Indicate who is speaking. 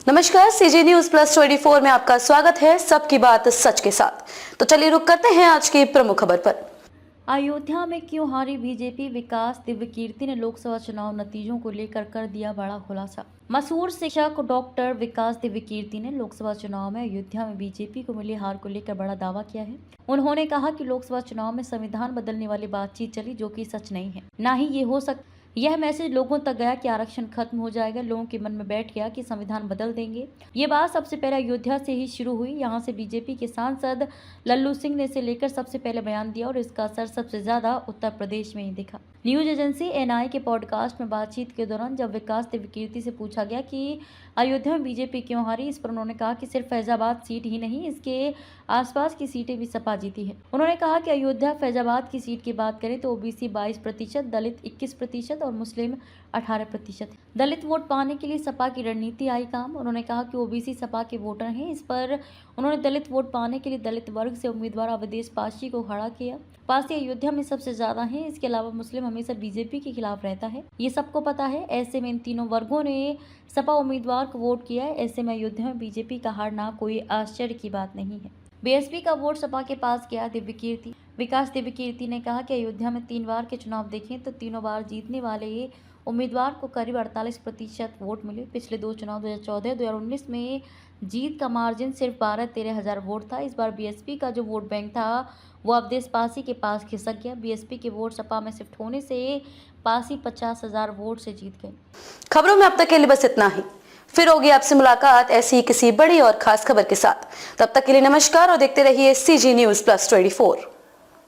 Speaker 1: नमस्कार, CG news plus 24 में आपका स्वागत है। सबकी बात सच के साथ। तो चलिए रुक करते हैं आज की प्रमुख खबर पर।
Speaker 2: अयोध्या में क्यों हारी बीजेपी? विकास दिव्यकीर्ति ने लोकसभा चुनाव नतीजों को लेकर कर दिया बड़ा खुलासा। मशहूर शिक्षक डॉक्टर विकास दिव्यकीर्ति ने लोकसभा चुनाव में अयोध्या में बीजेपी को मिली हार को लेकर बड़ा दावा किया है। उन्होंने कहा कि लोकसभा चुनाव में संविधान बदलने वाली बातचीत चली, जो कि सच नहीं है। ना ही ये हो सकता। यह मैसेज लोगों तक गया कि आरक्षण खत्म हो जाएगा। लोगों के मन में बैठ गया कि संविधान बदल देंगे। ये बात सबसे पहले अयोध्या से ही शुरू हुई। यहाँ से बीजेपी के सांसद लल्लू सिंह ने इसे लेकर सबसे पहले बयान दिया और इसका असर सबसे ज्यादा उत्तर प्रदेश में ही दिखा। न्यूज एजेंसी एनआई के पॉडकास्ट में बातचीत के दौरान जब विकास दिव्यकीर्ति से पूछा गया कि अयोध्या में बीजेपी क्यों हारी, इस पर उन्होंने कहा कि सिर्फ फैजाबाद सीट ही नहीं, इसके आसपास की सीटें भी सपा जीती है। उन्होंने कहा कि अयोध्या फैजाबाद की सीट की बात करें तो ओबीसी 22%, दलित 21% और मुस्लिम 18%। दलित वोट पाने के लिए सपा की रणनीति आई काम। उन्होंने कहा कि ओबीसी सपा के वोटर हैं। इस पर उन्होंने दलित वोट पाने के लिए दलित वर्ग से उम्मीदवार अवधेश पासी को खड़ा किया। पासी अयोध्या में सबसे ज्यादा है। इसके अलावा मुस्लिम हमेशा बीजेपी के खिलाफ रहता है, ये सबको पता है। ऐसे में इन तीनों वर्गों ने सपा उम्मीदवार को वोट किया है। ऐसे में अयोध्या में बीजेपी का हारना कोई आश्चर्य की बात नहीं है। बीएसपी का वोट सपा के पास गया। दिव्यकीर्ति विकास दिव्यकीर्ति ने कहा कि अयोध्या में 3 बार के चुनाव देखें तो तीनों बार जीतने वाले उम्मीदवार को करीब 48% वोट मिले। पिछले 2 चुनाव 2014-2019 में जीत का मार्जिन सिर्फ 12-13 हजार वोट था। इस बार बीएसपी का जो वोट बैंक था वो अवधेश पासी के पास खिसक गया। बीएसपी के वोट सपा में शिफ्ट होने से पासी 50,000 वोट से जीत गए।
Speaker 1: खबरों में अब तक के लिए बस इतना ही। फिर होगी आपसे मुलाकात ऐसी किसी बड़ी और खास खबर के साथ। तब तक के लिए नमस्कार और देखते रहिए सीजी न्यूज प्लस 24।